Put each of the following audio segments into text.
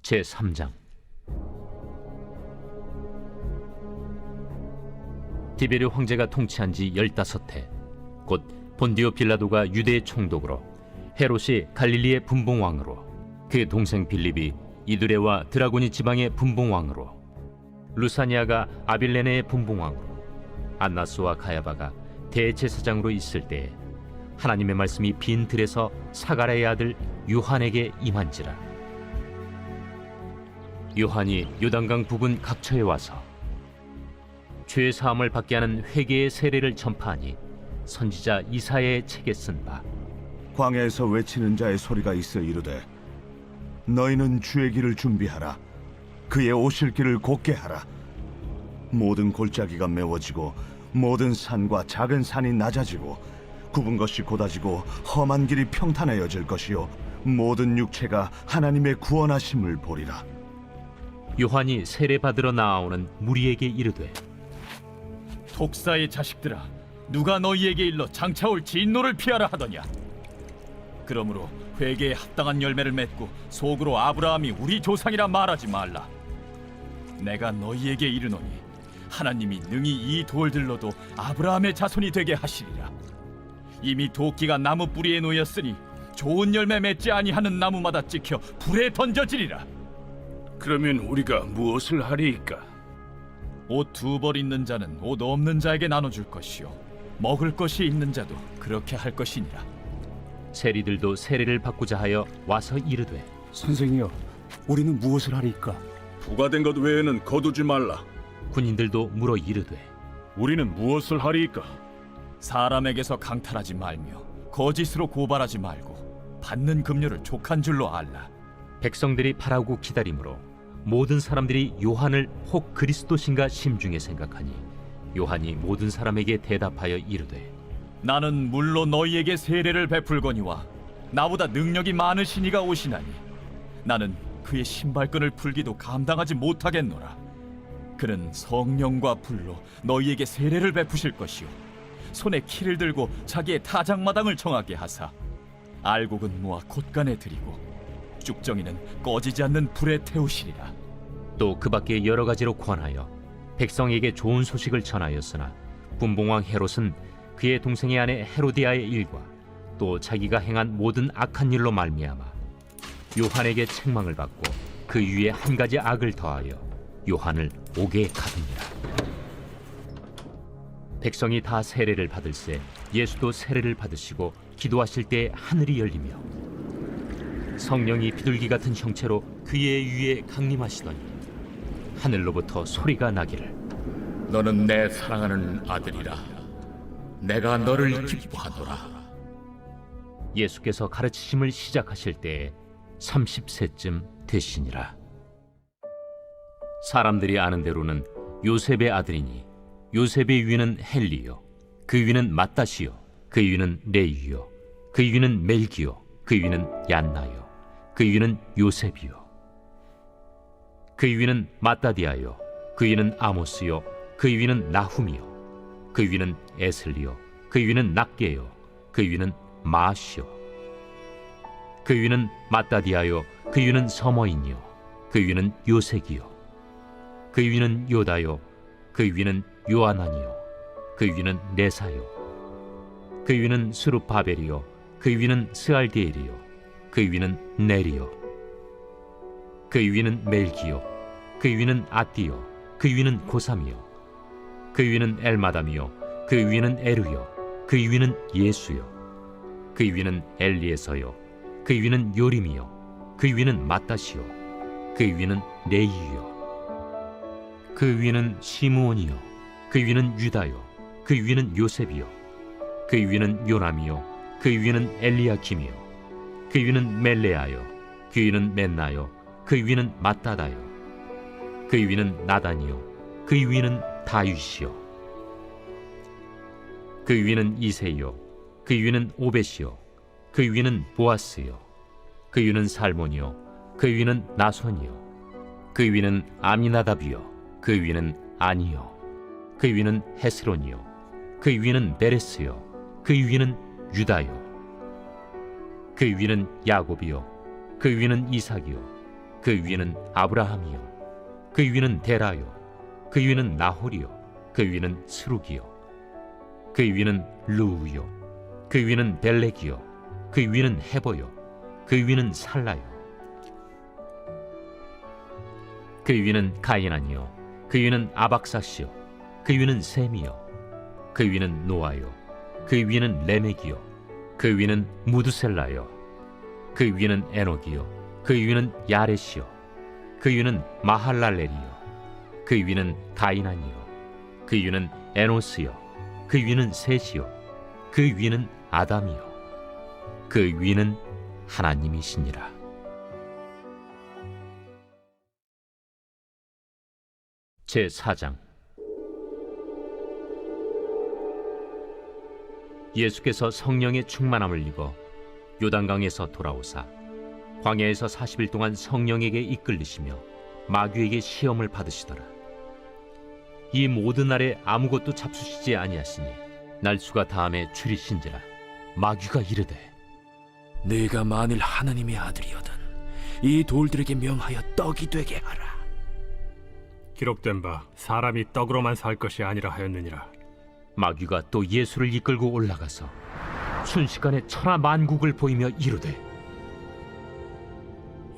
제3장. 디베르 황제가 통치한 지 15해, 곧 본디오 빌라도가 유대의 총독으로, 헤롯이 갈릴리의 분봉왕으로, 그의 동생 빌립이 이두레와 드라고니 지방의 분봉왕으로, 루사니아가 아빌레네의 분봉왕으로, 안나스와 가야바가 대제사장으로 있을 때에 하나님의 말씀이 빈 들에서 사가랴의 아들 요한에게 임한지라. 요한이 요단강 부근 각처에 와서 죄 사함을 받게 하는 회개의 세례를 전파하니 선지자 이사야의 책에 쓴 바, 광야에서 외치는 자의 소리가 있어 이르되 너희는 주의 길을 준비하라. 그의 오실 길을 곧게 하라. 모든 골짜기가 메워지고 모든 산과 작은 산이 낮아지고 굽은 것이 곧아지고 험한 길이 평탄해져질 것이요 모든 육체가 하나님의 구원하심을 보리라. 요한이 세례 받으러 나아오는 무리에게 이르되, 독사의 자식들아, 누가 너희에게 일러 장차 올 진노를 피하라 하더냐? 그러므로 회개에 합당한 열매를 맺고 속으로 아브라함이 우리 조상이라 말하지 말라. 내가 너희에게 이르노니 하나님이 능히 이 돌들로도 아브라함의 자손이 되게 하시리라. 이미 도끼가 나무 뿌리에 놓였으니 좋은 열매 맺지 아니하는 나무마다 찍혀 불에 던져지리라. 그러면 우리가 무엇을 하리이까? 옷 2벌 있는 자는 옷 없는 자에게 나눠줄 것이요 먹을 것이 있는 자도 그렇게 할 것이니라. 세리들도 세례를 받고자 하여 와서 이르되, 선생이여, 우리는 무엇을 하리이까? 부과된 것 외에는 거두지 말라. 군인들도 물어 이르되, 우리는 무엇을 하리이까? 사람에게서 강탈하지 말며 거짓으로 고발하지 말고 받는 급료를 족한 줄로 알라. 백성들이 바라고 기다림으로 모든 사람들이 요한을 혹 그리스도신가 심중에 생각하니 요한이 모든 사람에게 대답하여 이르되, 나는 물로 너희에게 세례를 베풀거니와 나보다 능력이 많으신 이가 오시나니 나는 그의 신발끈을 풀기도 감당하지 못하겠노라. 그는 성령과 불로 너희에게 세례를 베푸실 것이요 손에 키를 들고 자기의 타작마당을 정하게 하사 알곡은 모아 곶간에 들이고 쭉정이는 꺼지지 않는 불에 태우시리라. 또 그 밖에 여러 가지로 권하여 백성에게 좋은 소식을 전하였으나 분봉왕 헤롯은 그의 동생의 아내 헤로디아의 일과 또 자기가 행한 모든 악한 일로 말미암아 요한에게 책망을 받고 그 위에 한 가지 악을 더하여 요한을 옥에 가둡니다. 백성이 다 세례를 받을새 예수도 세례를 받으시고 기도하실 때 하늘이 열리며 성령이 비둘기 같은 형체로 그의 위에 강림하시더니 하늘로부터 소리가 나기를, 너는 내 사랑하는 아들이라. 내가 너를 기뻐하노라. 예수께서 가르치심을 시작하실 때에 30세쯤 되시니라. 사람들이 아는 대로는 요셉의 아들이니 요셉의 위는 헬리요, 그 위는 마따시요, 그 위는 레위요, 그 위는 멜기요, 그 위는 얀나요, 그 위는 요셉이요, 그 위는 마따디아요, 그 위는 아모스요, 그 위는 나훔이요, 그 위는 에슬리요, 그 위는 낫게요, 그 위는 마시요, 그 위는 마따디아요, 그 위는 서머인이요, 그 위는 요색이요, 그 위는 요다요, 그 위는 요아나니요, 그 위는 네사요, 그 위는 스룹바벨이요, 그 위는 스알디엘이요, 그 위는 네리요, 그 위는 멜기요, 그 위는 아띠요, 그 위는 고삼이요, 그 위는 엘마담이요, 그 위는 에루요, 그 위는 예수요, 그 위는 엘리에서요, 그 위는 요림이요, 그 위는 마따시요, 그 위는 레이요, 그 위는 시므온이요, 그 위는 유다요, 그 위는 요셉이요, 그 위는 요남이요, 그 위는 엘리야킴이요, 그 위는 멜레아요, 그 위는 맨나요, 그 위는 마따다요, 그 위는 나단이요, 그 위는 다윗이요, 그 위는 이세요, 그 위는 오벳이요, 그 위는 보아스요, 그 위는 살몬이요, 그 위는 나손이요, 그 위는 아미나답이요, 그 위는 아니요, 그 위는 헤스론이요, 그 위는 베레스요, 그 위는 유다요, 그 위는 야곱이요, 그 위는 이삭이요, 그 위는 아브라함이요 그 위는 데라요 그 위는 나홀이요 그 위는 스룩이요 그 위는 루우요 그 위는 벨렉이요 그 위는 헤보요 그 위는 살라요 그 위는 가이난이요 그 위는 아박사시요 그 위는 셈이요 그 위는 노아요 그 위는 레멕이요 그 위는 무드셀라요 그 위는 에녹이요 그 위는 야렛이요 그 위는 마할랄렐이요 그 위는 가이난이요 그 위는 에노스요 그 위는 셋이요 그 위는 아담이요 그 위는 하나님이시니라. 제4장. 예수께서 성령의 충만함을 입어 요단강에서 돌아오사 광야에서 40일 동안 성령에게 이끌리시며 마귀에게 시험을 받으시더라. 이 모든 날에 아무것도 잡수시지 아니하시니 날수가 다함에 줄이신지라. 마귀가 이르되 네가 만일 하나님의 아들이거든 이 돌들에게 명하여 떡이 되게 하라. 기록된 바 사람이 떡으로만 살 것이 아니라 하였느니라. 마귀가 또 예수를 이끌고 올라가서 순식간에 천하 만국을 보이며 이르되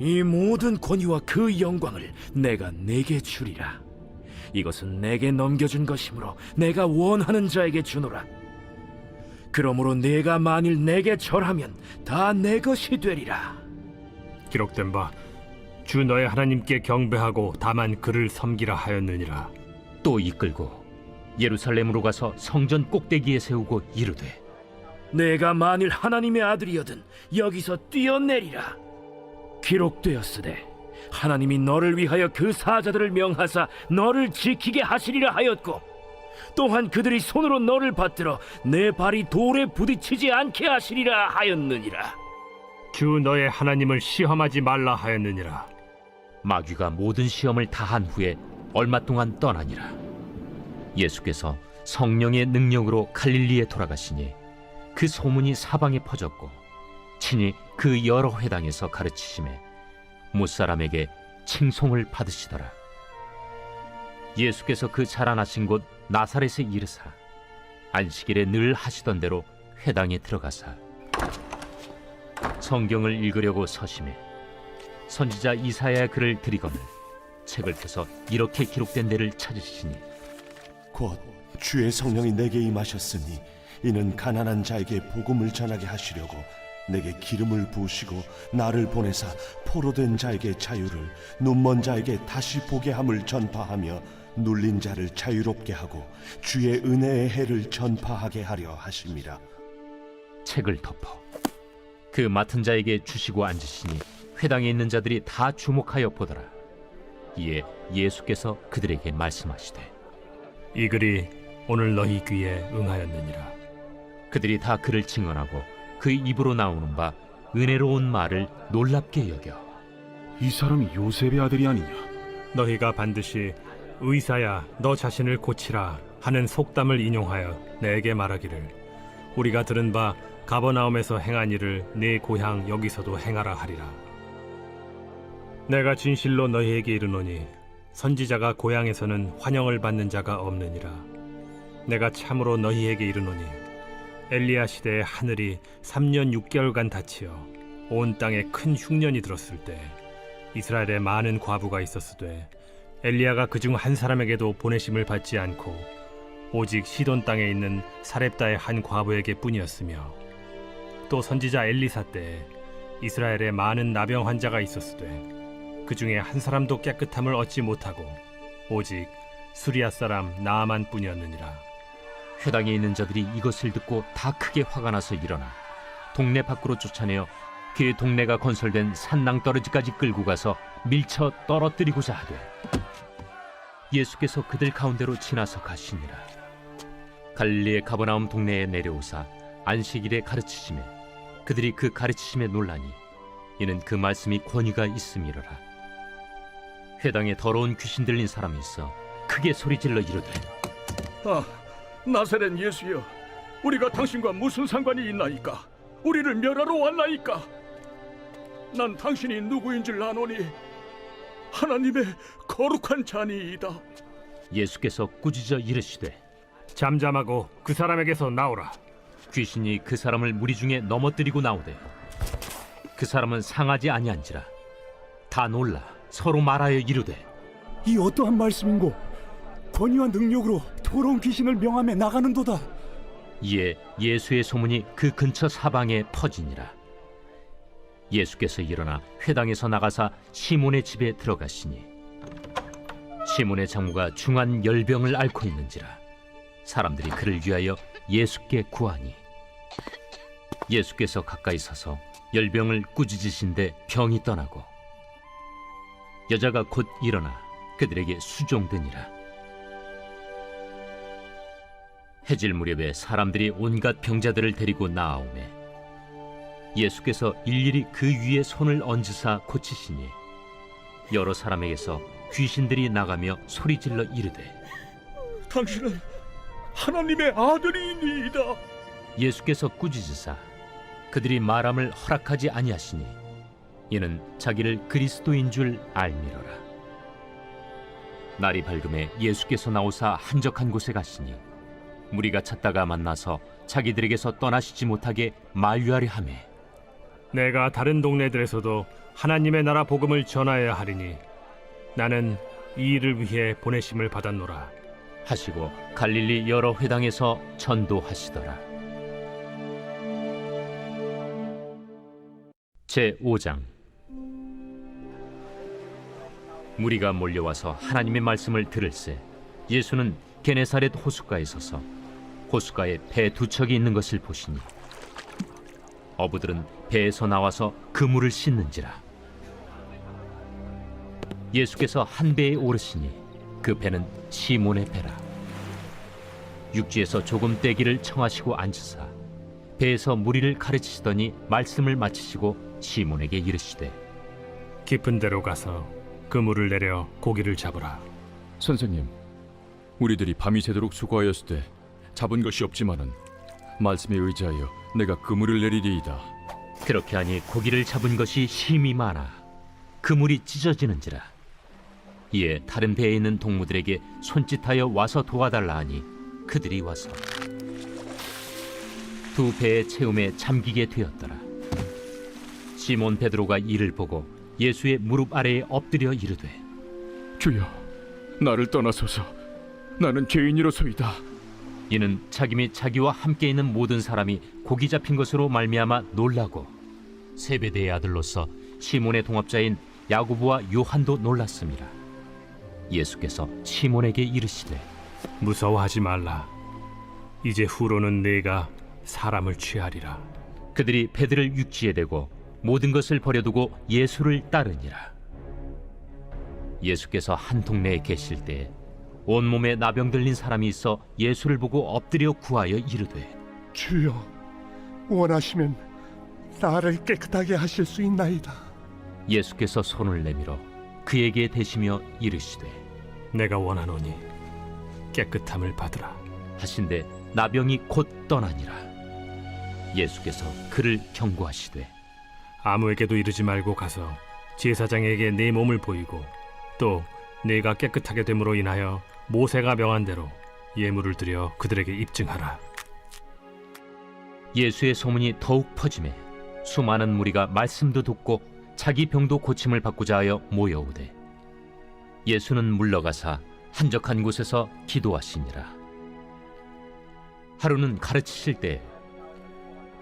이 모든 권위와 그 영광을 내가 네게 주리라. 이것은 내게 넘겨준 것이므로 내가 원하는 자에게 주노라. 그러므로 네가 만일 내게 절하면 다 내 것이 되리라. 기록된 바 주 너의 하나님께 경배하고 다만 그를 섬기라 하였느니라. 또 이끌고 예루살렘으로 가서 성전 꼭대기에 세우고 이르되 내가 만일 하나님의 아들이거든 여기서 뛰어내리라. 기록되었으되 하나님이 너를 위하여 그 사자들을 명하사 너를 지키게 하시리라 하였고 또한 그들이 손으로 너를 받들어 내 발이 돌에 부딪히지 않게 하시리라 하였느니라. 주 너의 하나님을 시험하지 말라 하였느니라. 마귀가 모든 시험을 다한 후에 얼마 동안 떠나니라. 예수께서 성령의 능력으로 갈릴리에 돌아가시니 그 소문이 사방에 퍼졌고 친히 그 여러 회당에서 가르치심에 무사람에게 칭송을 받으시더라. 예수께서 그 자라나신 곳 나사렛에 이르사 안식일에 늘 하시던 대로 회당에 들어가사 성경을 읽으려고 서심해 선지자 이사야의 글을 들이거늘 책을 펴서 이렇게 기록된 데를 찾으시니 곧 주의 성령이 내게 임하셨으니 이는 가난한 자에게 복음을 전하게 하시려고 내게 기름을 부으시고 나를 보내사 포로된 자에게 자유를 눈먼 자에게 다시 보게 함을 전파하며 눌린 자를 자유롭게 하고 주의 은혜의 해를 전파하게 하려 하심이라. 책을 덮어 그 맡은 자에게 주시고 앉으시니 회당에 있는 자들이 다 주목하여 보더라. 이에 예수께서 그들에게 말씀하시되 이 글이 오늘 너희 귀에 응하였느니라. 그들이 다 그를 증언하고 그 입으로 나오는 바 은혜로운 말을 놀랍게 여겨 이 사람이 요셉의 아들이 아니냐? 너희가 반드시 의사야 너 자신을 고치라 하는 속담을 인용하여 내게 말하기를 우리가 들은 바 가버나움에서 행한 일을 네 고향 여기서도 행하라 하리라. 내가 진실로 너희에게 이르노니 선지자가 고향에서는 환영을 받는 자가 없느니라. 내가 참으로 너희에게 이르노니 엘리야 시대에 하늘이 3년 6개월간 닫히어 온 땅에 큰 흉년이 들었을 때 이스라엘에 많은 과부가 있었으되 엘리야가 그중 한 사람에게도 보내심을 받지 않고 오직 시돈 땅에 있는 사렙다의 한 과부에게 뿐이었으며 또 선지자 엘리사 때에 이스라엘에 많은 나병 환자가 있었으되 그 중에 한 사람도 깨끗함을 얻지 못하고 오직 수리아 사람 나아만 뿐이었느니라. 회당에 있는 자들이 이것을 듣고 다 크게 화가 나서 일어나 동네 밖으로 쫓아내어 그 동네가 건설된 산낭떠러지까지 끌고 가서 밀쳐 떨어뜨리고자 하되 예수께서 그들 가운데로 지나서 가시니라. 갈릴리의 가버나움 동네에 내려오사 안식일에 가르치시매 그들이 그 가르치심에 놀라니 이는 그 말씀이 권위가 있음이로라. 회당에 더러운 귀신 들린 사람이 있어 크게 소리질러 이르되 아, 나사렛 예수여, 우리가 당신과 무슨 상관이 있나이까? 우리를 멸하러 왔나이까? 난 당신이 누구인 줄 아노니 하나님의 거룩한 자니이다. 예수께서 꾸짖어 이르시되 잠잠하고 그 사람에게서 나오라. 귀신이 그 사람을 무리 중에 넘어뜨리고 나오되 그 사람은 상하지 아니한지라 다 놀라 서로 말하여 이르되 이 어떠한 말씀인고 권위와 능력으로 더러운 귀신을 명함에 나가는도다. 이에 예수의 소문이 그 근처 사방에 퍼지니라. 예수께서 일어나 회당에서 나가사 시몬의 집에 들어가시니 시몬의 장모가 중한 열병을 앓고 있는지라 사람들이 그를 위하여 예수께 구하니 예수께서 가까이 서서 열병을 꾸짖으신데 병이 떠나고 여자가 곧 일어나 그들에게 수종되니라. 해질 무렵에 사람들이 온갖 병자들을 데리고 나아오매 예수께서 일일이 그 위에 손을 얹으사 고치시니 여러 사람에게서 귀신들이 나가며 소리질러 이르되 당신은 하나님의 아들이니이다. 예수께서 꾸짖으사 그들이 말함을 허락하지 아니하시니 이는 자기를 그리스도인 줄 알미러라. 날이 밝음에 예수께서 나오사 한적한 곳에 가시니 무리가 찾다가 만나서 자기들에게서 떠나시지 못하게 만류하려 하매 내가 다른 동네들에서도 하나님의 나라 복음을 전하여야 하리니 나는 이 일을 위해 보내심을 받았노라 하시고 갈릴리 여러 회당에서 전도하시더라. 제5장 무리가 몰려와서 하나님의 말씀을 들을새 예수는 게네사렛 호숫가에 서서 호숫가에 배 두 척이 있는 것을 보시니 어부들은 배에서 나와서 그물을 씻는지라. 예수께서 한 배에 오르시니 그 배는 시몬의 배라. 육지에서 조금 떼기를 청하시고 앉으사 배에서 무리를 가르치시더니 말씀을 마치시고 시몬에게 이르시되 깊은 데로 가서 그물을 내려 고기를 잡으라. 선생님, 우리들이 밤이 새도록 수고하였을 때 잡은 것이 없지만은 말씀에 의지하여 내가 그물을 내리리이다. 그렇게 하니 고기를 잡은 것이 심이 많아 그물이 찢어지는지라. 이에 다른 배에 있는 동무들에게 손짓하여 와서 도와달라 하니 그들이 와서 두 배의 채움에 잠기게 되었더라. 시몬 베드로가 이를 보고 예수의 무릎 아래에 엎드려 이르되 주여, 나를 떠나소서. 나는 죄인이로소이다. 이는 자기 및 자기와 함께 있는 모든 사람이 고기 잡힌 것으로 말미암아 놀라고 세베대의 아들로서 시몬의 동업자인 야고보와 요한도 놀랐습니다. 예수께서 시몬에게 이르시되 무서워하지 말라. 이제 후로는 네가 사람을 취하리라. 그들이 배들을 육지에 대고 모든 것을 버려두고 예수를 따르니라. 예수께서 한 동네에 계실 때 온몸에 나병 들린 사람이 있어 예수를 보고 엎드려 구하여 이르되 주여, 원하시면 나를 깨끗하게 하실 수 있나이다. 예수께서 손을 내밀어 그에게 대시며 이르시되 내가 원하노니 깨끗함을 받으라. 하신데 나병이 곧 떠나니라. 예수께서 그를 경고하시되 아무에게도 이르지 말고 가서 제사장에게 네 몸을 보이고 또 네가 깨끗하게 됨으로 인하여 모세가 명한 대로 예물을 드려 그들에게 입증하라. 예수의 소문이 더욱 퍼지매 수많은 무리가 말씀도 듣고 자기 병도 고침을 받고자 하여 모여오되 예수는 물러가사 한적한 곳에서 기도하시니라. 하루는 가르치실 때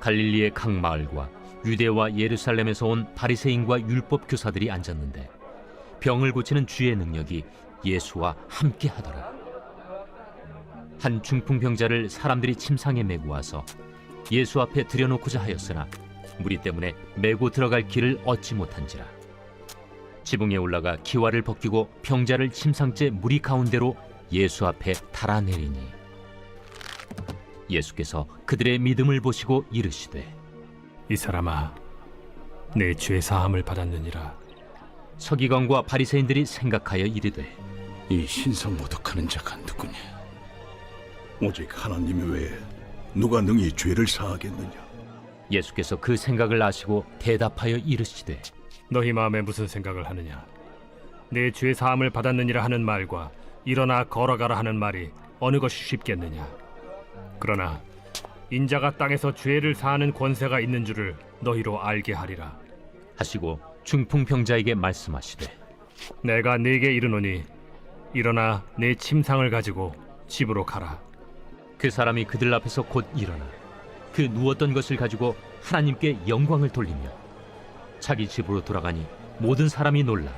갈릴리의 각 마을과 유대와 예루살렘에서 온 바리새인과 율법 교사들이 앉았는데 병을 고치는 주의 능력이 예수와 함께 하더라. 한 중풍병자를 사람들이 침상에 메고 와서 예수 앞에 들여놓고자 하였으나 무리 때문에 메고 들어갈 길을 얻지 못한지라. 지붕에 올라가 기와를 벗기고 병자를 침상째 무리 가운데로 예수 앞에 달아내리니 예수께서 그들의 믿음을 보시고 이르시되 이 사람아, 내 죄 사함을 받았느니라. 서기관과 바리새인들이 생각하여 이르되 이 신성 모독하는 자가 누구냐? 오직 하나님 외에 누가 능히 죄를 사하겠느냐? 예수께서 그 생각을 아시고 대답하여 이르시되 너희 마음에 무슨 생각을 하느냐? 내 죄 사함을 받았느니라 하는 말과 일어나 걸어가라 하는 말이 어느 것이 쉽겠느냐? 그러나 인자가 땅에서 죄를 사하는 권세가 있는 줄을 너희로 알게 하리라 하시고 중풍병자에게 말씀하시되 내가 네게 이르노니 일어나 내 침상을 가지고 집으로 가라. 그 사람이 그들 앞에서 곧 일어나 그 누웠던 것을 가지고 하나님께 영광을 돌리며 자기 집으로 돌아가니 모든 사람이 놀라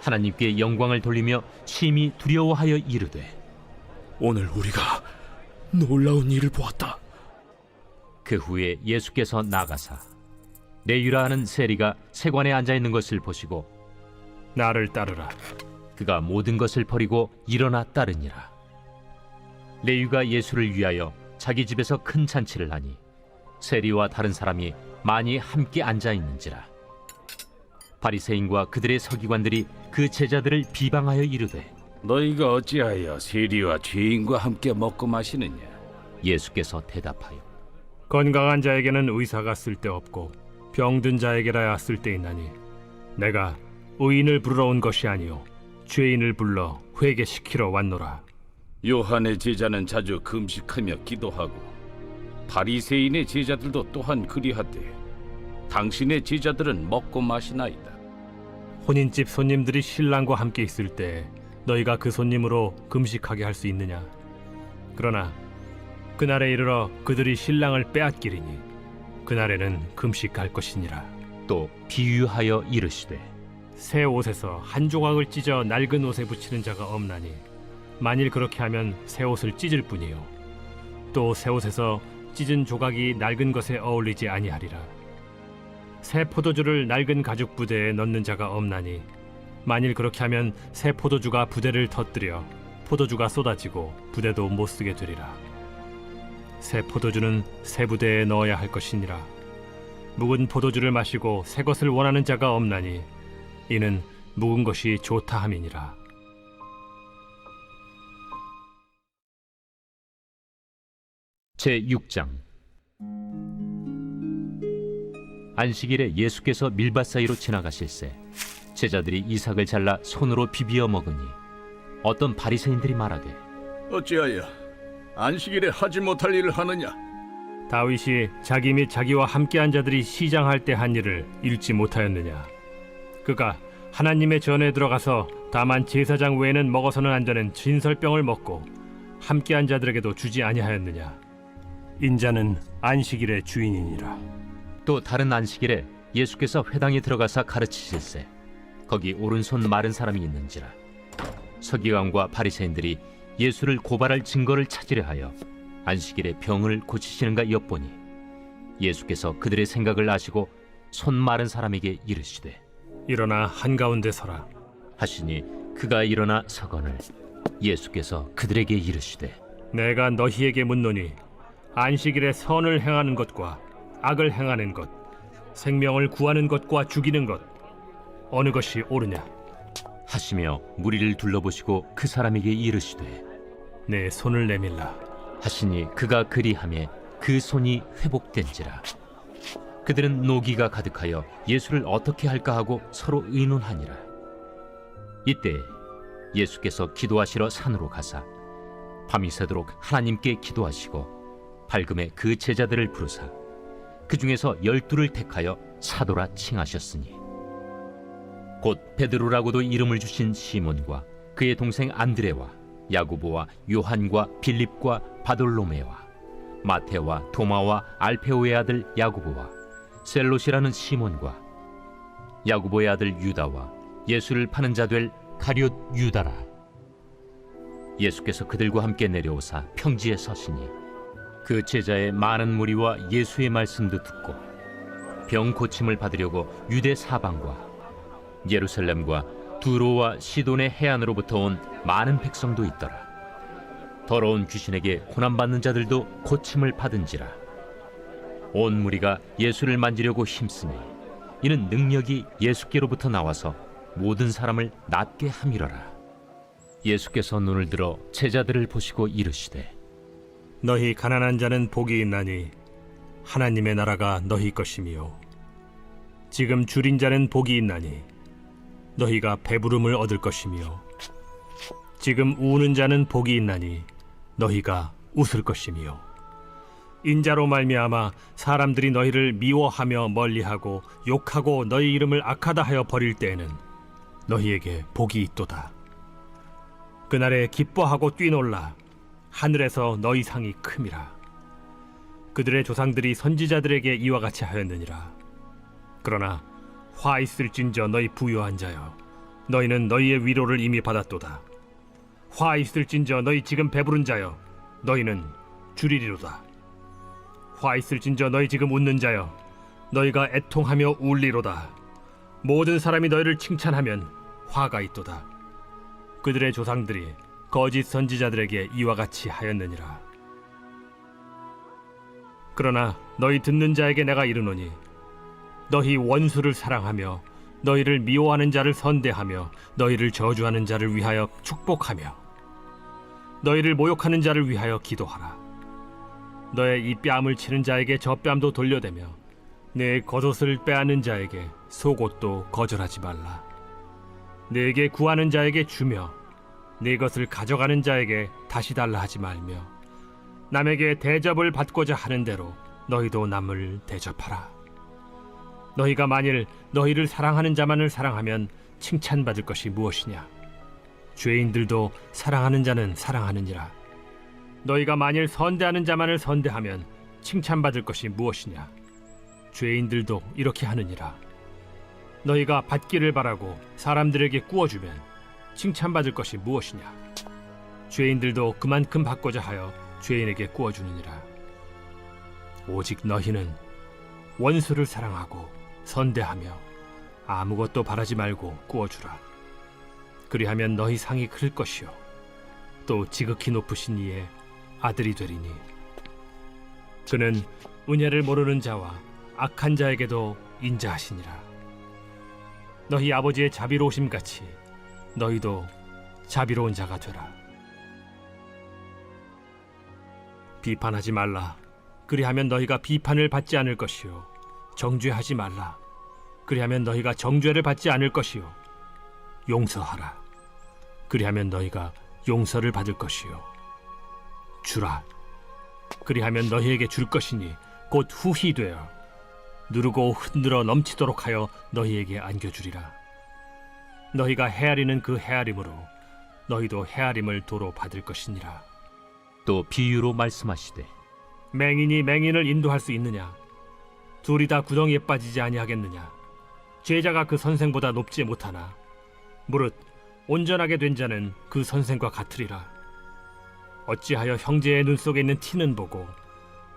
하나님께 영광을 돌리며 심히 두려워하여 이르되 오늘 우리가 놀라운 일을 보았다. 그 후에 예수께서 나가사 레위라 하는 세리가 세관에 앉아 있는 것을 보시고 나를 따르라. 그가 모든 것을 버리고 일어나 따르니라. 레위가 예수를 위하여 자기 집에서 큰 잔치를 하니 세리와 다른 사람이 많이 함께 앉아 있는지라. 바리새인과 그들의 서기관들이 그 제자들을 비방하여 이르되 너희가 어찌하여 세리와 죄인과 함께 먹고 마시느냐? 예수께서 대답하여 건강한 자에게는 의사가 쓸데없고 병든 자에게라야 쓸데있나니 내가 의인을 부르러 온 것이 아니요 죄인을 불러 회개시키러 왔노라. 요한의 제자는 자주 금식하며 기도하고 바리새인의 제자들도 또한 그리하되 당신의 제자들은 먹고 마시나이다. 혼인집 손님들이 신랑과 함께 있을 때 너희가 그 손님으로 금식하게 할 수 있느냐? 그러나 그날에 이르러 그들이 신랑을 빼앗기리니 그날에는 금식할 것이니라. 또 비유하여 이르시되 새 옷에서 한 조각을 찢어 낡은 옷에 붙이는 자가 없나니 만일 그렇게 하면 새 옷을 찢을 뿐이요 또 새 옷에서 찢은 조각이 낡은 것에 어울리지 아니하리라. 새 포도주를 낡은 가죽 부대에 넣는 자가 없나니 만일 그렇게 하면 새 포도주가 부대를 터뜨려 포도주가 쏟아지고 부대도 못 쓰게 되리라. 새 포도주는 새 부대에 넣어야 할 것이니라. 묵은 포도주를 마시고 새 것을 원하는 자가 없나니 이는 묵은 것이 좋다 함이니라. 제6장 안식일에 예수께서 밀밭 사이로 지나가실새 제자들이 이삭을 잘라 손으로 비비어 먹으니 어떤 바리새인들이 말하되 어찌하여 안식일에 하지 못할 일을 하느냐? 다윗이 자기 및 자기와 함께한 자들이 시장할 때 한 일을 읽지 못하였느냐? 그가 하나님의 전에 들어가서 다만 제사장 외에는 먹어서는 안 되는 진설병을 먹고 함께한 자들에게도 주지 아니하였느냐? 인자는 안식일의 주인이니라. 또 다른 안식일에 예수께서 회당에 들어가사 가르치실새 거기 오른손 마른 사람이 있는지라. 서기관과 바리새인들이 예수를 고발할 증거를 찾으려 하여 안식일에 병을 고치시는가 엿보니 예수께서 그들의 생각을 아시고 손 마른 사람에게 이르시되 일어나 한가운데 서라 하시니 그가 일어나 서거늘 예수께서 그들에게 이르시되 내가 너희에게 묻노니 안식일에 선을 행하는 것과 악을 행하는 것, 생명을 구하는 것과 죽이는 것 어느 것이 옳으냐? 하시며 무리를 둘러보시고 그 사람에게 이르시되 내 손을 내밀라 하시니 그가 그리하매 그 손이 회복된지라. 그들은 노기가 가득하여 예수를 어떻게 할까 하고 서로 의논하니라. 이때 예수께서 기도하시러 산으로 가사 밤이 새도록 하나님께 기도하시고 밝음에 그 제자들을 부르사 그 중에서 12를 택하여 사도라 칭하셨으니 곧 베드로라고도 이름을 주신 시몬과 그의 동생 안드레와 야고보와 요한과 빌립과 바돌로메와 마테와 도마와 알페오의 아들 야고보와 셀롯이라는 시몬과 야고보의 아들 유다와 예수를 파는 자 될 가룟 유다라. 예수께서 그들과 함께 내려오사 평지에 서시니 그 제자의 많은 무리와 예수의 말씀도 듣고 병 고침을 받으려고 유대 사방과 예루살렘과 두로와 시돈의 해안으로부터 온 많은 백성도 있더라. 더러운 귀신에게 고난받는 자들도 고침을 받은지라. 온 무리가 예수를 만지려고 힘쓰니 이는 능력이 예수께로부터 나와서 모든 사람을 낫게 함이러라. 예수께서 눈을 들어 제자들을 보시고 이르시되 너희 가난한 자는 복이 있나니 하나님의 나라가 너희 것이미요 지금 줄인 자는 복이 있나니 너희가 배부름을 얻을 것이며 지금 우는 자는 복이 있나니 너희가 웃을 것이며 인자로 말미암아 사람들이 너희를 미워하며 멀리하고 욕하고 너희 이름을 악하다 하여 버릴 때에는 너희에게 복이 있도다. 그날에 기뻐하고 뛰놀라. 하늘에서 너희 상이 큼이라. 그들의 조상들이 선지자들에게 이와 같이 하였느니라. 그러나 화 있을진저 너희 부요한 자여, 너희는 너희의 위로를 이미 받았도다. 화 있을진저 너희 지금 배부른 자여, 너희는 줄이리로다. 화 있을진저 너희 지금 웃는 자여, 너희가 애통하며 울리로다. 모든 사람이 너희를 칭찬하면 화가 있도다. 그들의 조상들이 거짓 선지자들에게 이와 같이 하였느니라. 그러나 너희 듣는 자에게 내가 이르노니 너희 원수를 사랑하며 너희를 미워하는 자를 선대하며 너희를 저주하는 자를 위하여 축복하며 너희를 모욕하는 자를 위하여 기도하라. 너의 이 뺨을 치는 자에게 저 뺨도 돌려대며 내 겉옷을 빼앗는 자에게 속옷도 거절하지 말라. 내게 구하는 자에게 주며 네 것을 가져가는 자에게 다시 달라 하지 말며 남에게 대접을 받고자 하는 대로 너희도 남을 대접하라. 너희가 만일 너희를 사랑하는 자만을 사랑하면 칭찬받을 것이 무엇이냐? 죄인들도 사랑하는 자는 사랑하느니라. 너희가 만일 선대하는 자만을 선대하면 칭찬받을 것이 무엇이냐? 죄인들도 이렇게 하느니라. 너희가 받기를 바라고 사람들에게 구워주면 칭찬받을 것이 무엇이냐? 죄인들도 그만큼 받고자 하여 죄인에게 구워주느니라. 오직 너희는 원수를 사랑하고 선대하며 아무것도 바라지 말고 구워주라. 그리하면 너희 상이 클 것이요 또 지극히 높으신 이의 아들이 되리니 그는 은혜를 모르는 자와 악한 자에게도 인자하시니라. 너희 아버지의 자비로우심 같이 너희도 자비로운 자가 되라. 비판하지 말라. 그리하면 너희가 비판을 받지 않을 것이요 정죄하지 말라. 그리하면 너희가 정죄를 받지 않을 것이요 용서하라. 그리하면 너희가 용서를 받을 것이요 주라. 그리하면 너희에게 줄 것이니 곧 후히 되어 누르고 흔들어 넘치도록 하여 너희에게 안겨주리라. 너희가 헤아리는 그 헤아림으로 너희도 헤아림을 도로 받을 것이니라. 또 비유로 말씀하시되 맹인이 맹인을 인도할 수 있느냐? 둘이 다 구덩이에 빠지지 아니하겠느냐? 제자가 그 선생보다 높지 못하나 무릇 온전하게 된 자는 그 선생과 같으리라. 어찌하여 형제의 눈 속에 있는 티는 보고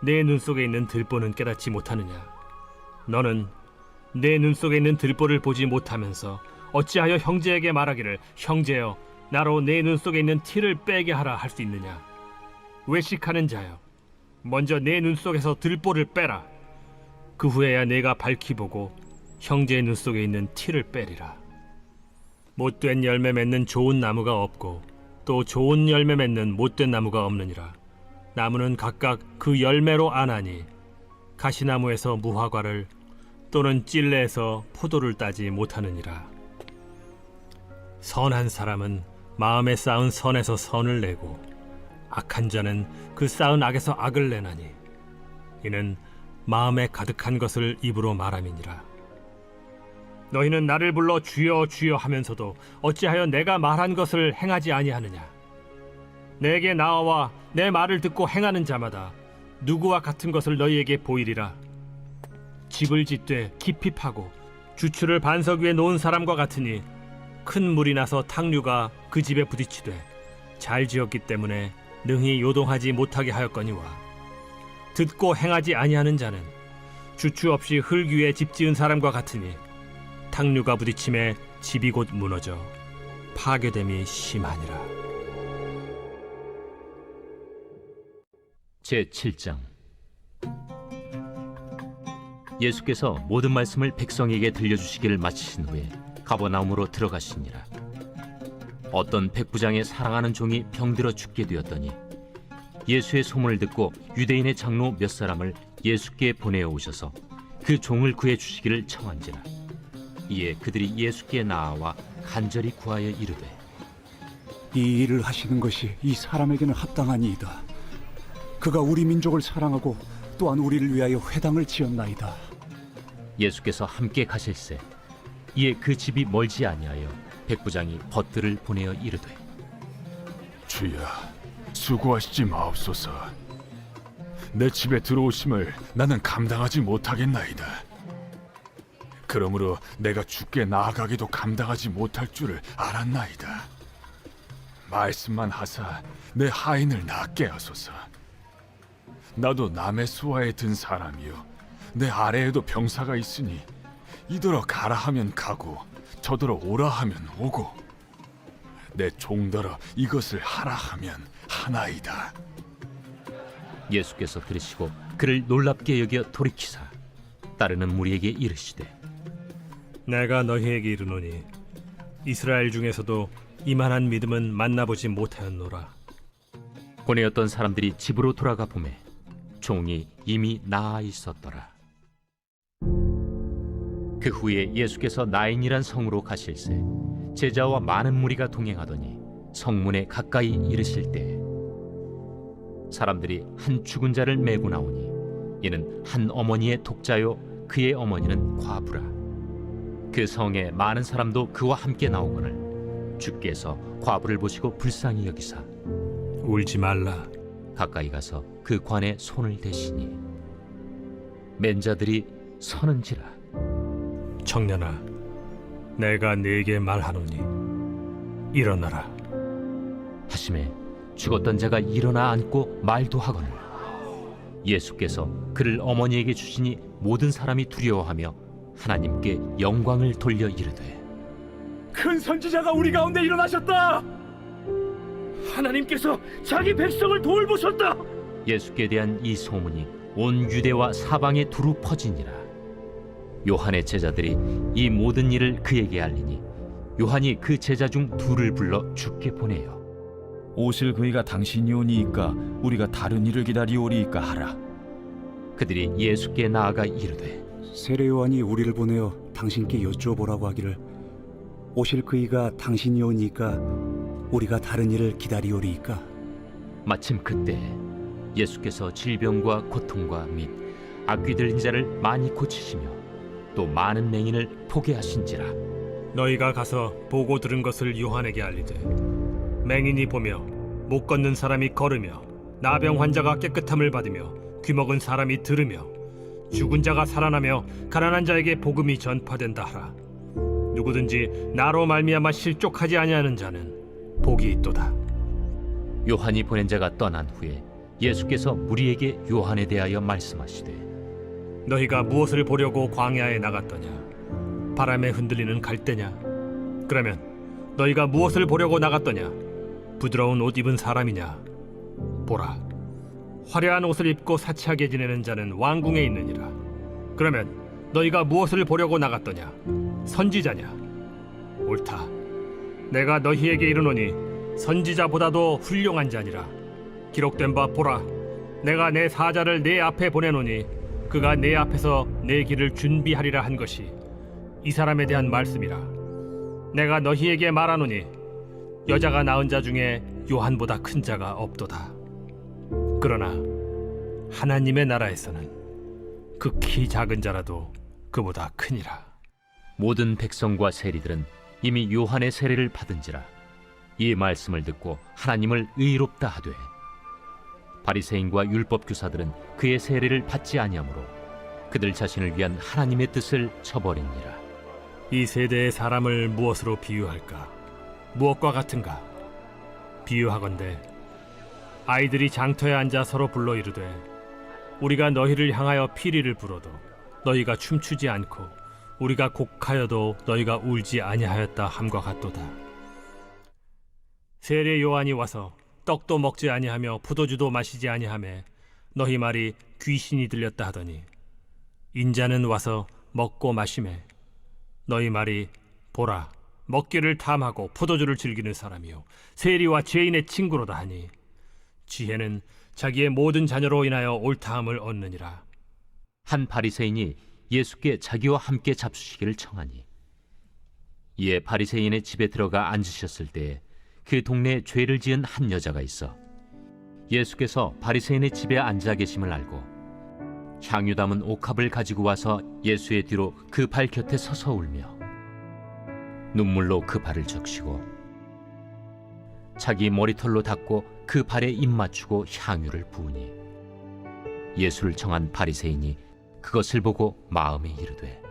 내 눈 속에 있는 들보는 깨닫지 못하느냐? 너는 내 눈 속에 있는 들보를 보지 못하면서 어찌하여 형제에게 말하기를 형제여 나로 내 눈 속에 있는 티를 빼게 하라 할 수 있느냐? 외식하는 자여 먼저 내 눈 속에서 들보를 빼라. 그 후에야 내가 밝히 보고 형제의 눈 속에 있는 티를 빼리라. 못된 열매 맺는 좋은 나무가 없고 또 좋은 열매 맺는 못된 나무가 없느니라. 나무는 각각 그 열매로 아나니 가시나무에서 무화과를 또는 찔레에서 포도를 따지 못하느니라. 선한 사람은 마음에 쌓은 선에서 선을 내고 악한 자는 그 쌓은 악에서 악을 내나니 이는 마음에 가득한 것을 입으로 말함이니라. 너희는 나를 불러 주여 주여 하면서도 어찌하여 내가 말한 것을 행하지 아니하느냐? 내게 나와 내 말을 듣고 행하는 자마다 누구와 같은 것을 너희에게 보이리라. 집을 짓되 깊이 파고 주추를 반석 위에 놓은 사람과 같으니 큰 물이 나서 탕류가 그 집에 부딪히되 잘 지었기 때문에 능히 요동하지 못하게 하였거니와 듣고 행하지 아니하는 자는 주추 없이 흙 위에 집 지은 사람과 같으니 탕류가 부딪힘에 집이 곧 무너져 파괴됨이 심하니라. 제7장 예수께서 모든 말씀을 백성에게 들려주시기를 마치신 후에 가버나움으로 들어가시니라. 어떤 백부장의 사랑하는 종이 병들어 죽게 되었더니 예수의 소문을 듣고 유대인의 장로 몇 사람을 예수께 보내어 오셔서 그 종을 구해 주시기를 청한지라. 이에 그들이 예수께 나아와 간절히 구하여 이르되 이 일을 하시는 것이 이 사람에게는 합당하니이다. 그가 우리 민족을 사랑하고 또한 우리를 위하여 회당을 지었나이다. 예수께서 함께 가실새 이에 그 집이 멀지 아니하여 백부장이 벗들을 보내어 이르되 주여, 수고하시지 마옵소서. 내 집에 들어오심을 나는 감당하지 못하겠나이다. 그러므로 내가 주께 나아가기도 감당하지 못할 줄을 알았나이다. 말씀만 하사 내 하인을 낫게 하소서. 나도 남의 수하에 든 사람이요 내 아래에도 병사가 있으니 이더러 가라 하면 가고 저더러 오라 하면 오고 내 종더러 이것을 하라 하면 하나이다. 예수께서 들으시고 그를 놀랍게 여겨 돌이키사 따르는 무리에게 이르시되 내가 너희에게 이르노니 이스라엘 중에서도 이만한 믿음은 만나보지 못하였노라. 보내었던 사람들이 집으로 돌아가 보매 종이 이미 나아 있었더라. 그 후에 예수께서 나인이란 성으로 가실새 제자와 많은 무리가 동행하더니 성문에 가까이 이르실 때 사람들이 한 죽은 자를 메고 나오니 이는 한 어머니의 독자요 그의 어머니는 과부라. 그 성에 많은 사람도 그와 함께 나오거늘 주께서 과부를 보시고 불쌍히 여기사 울지 말라. 가까이 가서 그 관에 손을 대시니 맨 자들이 서는지라. 청년아, 내가 네게 말하노니 일어나라. 하심에 죽었던 자가 일어나 앉고 말도 하거늘 예수께서 그를 어머니에게 주시니 모든 사람이 두려워하며 하나님께 영광을 돌려 이르되 큰 선지자가 우리 가운데 일어나셨다. 하나님께서 자기 백성을 돌보셨다. 예수께 대한 이 소문이 온 유대와 사방에 두루 퍼지니라. 요한의 제자들이 이 모든 일을 그에게 알리니 요한이 그 제자 중 둘을 불러 주께 보내요. 오실 그이가 당신이 오니이까 우리가 다른 일을 기다리오리이까 하라. 그들이 예수께 나아가 이르되 세례 요한이 우리를 보내어 당신께 여쭈어보라고 하기를 오실 그이가 당신이 오니까 우리가 다른 일을 기다리오리이까. 마침 그때 예수께서 질병과 고통과 및 악귀 들린 자를 많이 고치시며 또 많은 맹인을 포게 하신지라. 너희가 가서 보고 들은 것을 요한에게 알리되 맹인이 보며 못 걷는 사람이 걸으며 나병 환자가 깨끗함을 받으며 귀먹은 사람이 들으며 죽은 자가 살아나며 가난한 자에게 복음이 전파된다 하라. 누구든지 나로 말미암아 실족하지 아니하는 자는 복이 있도다. 요한이 보낸 자가 떠난 후에 예수께서 무리에게 요한에 대하여 말씀하시되 너희가 무엇을 보려고 광야에 나갔더냐? 바람에 흔들리는 갈대냐? 그러면 너희가 무엇을 보려고 나갔더냐? 부드러운 옷 입은 사람이냐? 보라, 화려한 옷을 입고 사치하게 지내는 자는 왕궁에 있느니라. 그러면 너희가 무엇을 보려고 나갔더냐? 선지자냐? 옳다. 내가 너희에게 이르노니 선지자보다도 훌륭한 자니라. 기록된 바 보라, 내가 내 사자를 내 앞에 보내노니 그가 내 앞에서 내 길을 준비하리라 한 것이 이 사람에 대한 말씀이라. 내가 너희에게 말하노니 여자가 낳은 자 중에 요한보다 큰 자가 없도다. 그러나 하나님의 나라에서는 극히 작은 자라도 그보다 크니라. 모든 백성과 세리들은 이미 요한의 세례를 받은지라. 이 말씀을 듣고 하나님을 의롭다 하되 바리새인과 율법 교사들은 그의 세례를 받지 아니하므로 그들 자신을 위한 하나님의 뜻을 저버리니라. 이 세대의 사람을 무엇으로 비유할까? 무엇과 같은가? 비유하건대 아이들이 장터에 앉아 서로 불러 이르되 우리가 너희를 향하여 피리를 불어도 너희가 춤추지 않고 우리가 곡하여도 너희가 울지 아니하였다 함과 같도다. 세례 요한이 와서 떡도 먹지 아니하며 포도주도 마시지 아니하매 너희 말이 귀신이 들렸다 하더니 인자는 와서 먹고 마시매 너희 말이 보라, 먹기를 탐하고 포도주를 즐기는 사람이요 세리와 죄인의 친구로다 하니 지혜는 자기의 모든 자녀로 인하여 옳다함을 얻느니라. 한 바리새인이 예수께 자기와 함께 잡수시기를 청하니 이에 바리새인의 집에 들어가 앉으셨을 때에 그 동네에 죄를 지은 한 여자가 있어 예수께서 바리새인의 집에 앉아 계심을 알고 향유 담은 옥합을 가지고 와서 예수의 뒤로 그 발 곁에 서서 울며 눈물로 그 발을 적시고 자기 머리털로 닦고 그 발에 입 맞추고 향유를 부으니 예수를 청한 바리새인이 그것을 보고 마음에 이르되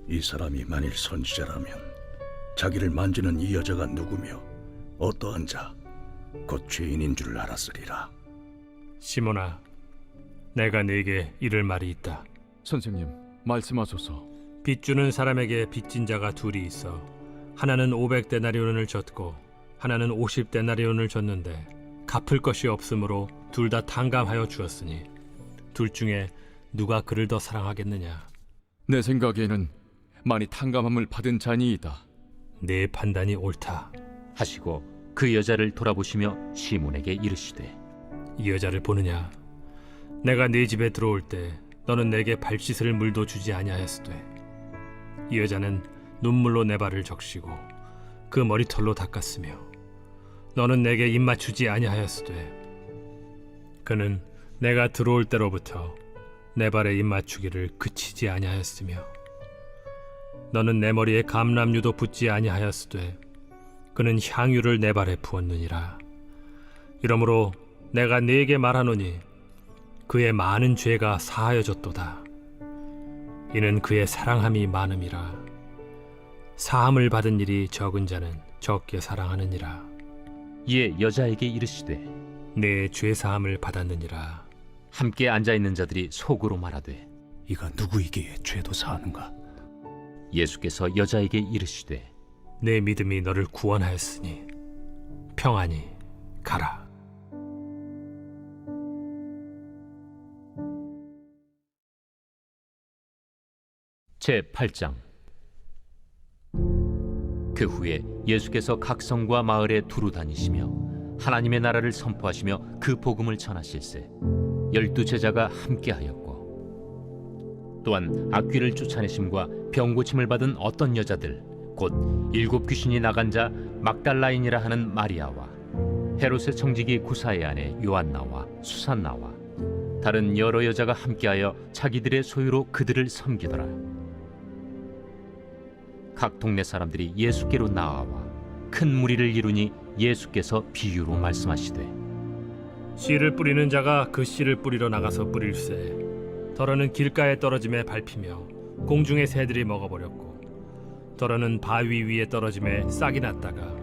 이 사람이 만일 선지자라면 자기를 만지는 이 여자가 누구며 어떠한 자, 곧 죄인인 줄 알았으리라. 시몬아, 내가 네게 이를 말이 있다. 선생님, 말씀하소서. 빚주는 사람에게 빚진 자가 둘이 있어 하나는 500데나리온을 줬고 하나는 50데나리온을 줬는데 갚을 것이 없으므로 둘 다 탕감하여 주었으니 둘 중에 누가 그를 더 사랑하겠느냐? 내 생각에는 많이 탕감함을 받은 자니이다. 네 판단이 옳다. 하시고 그 여자를 돌아보시며 시몬에게 이르시되 이 여자를 보느냐? 내가 네 집에 들어올 때 너는 내게 발 씻을 물도 주지 아니하였으되 이 여자는 눈물로 내 발을 적시고 그 머리털로 닦았으며 너는 내게 입 맞추지 아니하였으되 그는 내가 들어올 때로부터 내 발에 입 맞추기를 그치지 아니하였으며 너는 내 머리에 감람유도 붓지 아니하였으되 그는 향유를 내 발에 부었느니라. 이러므로 내가 네게 말하노니 그의 많은 죄가 사하여졌도다. 이는 그의 사랑함이 많음이라. 사함을 받은 일이 적은 자는 적게 사랑하느니라. 이에 여자에게 이르시되 내 죄 사함을 받았느니라. 함께 앉아있는 자들이 속으로 말하되 이가 누구이기에 죄도 사하는가? 예수께서 여자에게 이르시되 내 믿음이 너를 구원하였으니 평안히 가라. 제8장. 그 후에 예수께서 각 성과 마을에 두루 다니시며 하나님의 나라를 선포하시며 그 복음을 전하실세 12 제자가 함께하였고 또한 악귀를 쫓아내심과 병 고침을 받은 어떤 여자들 곧 7 귀신이 나간 자 막달라인이라 하는 마리아와 헤롯의 청지기 구사의 아내 요한나와 수산나와 다른 여러 여자가 함께하여 자기들의 소유로 그들을 섬기더라. 각 동네 사람들이 예수께로 나아와 큰 무리를 이루니 예수께서 비유로 말씀하시되 씨를 뿌리는 자가 그 씨를 뿌리러 나가서 뿌릴새 더러는 길가에 떨어짐에 밟히며 공중의 새들이 먹어버렸고 더러는 바위 위에 떨어짐에 싹이 났다가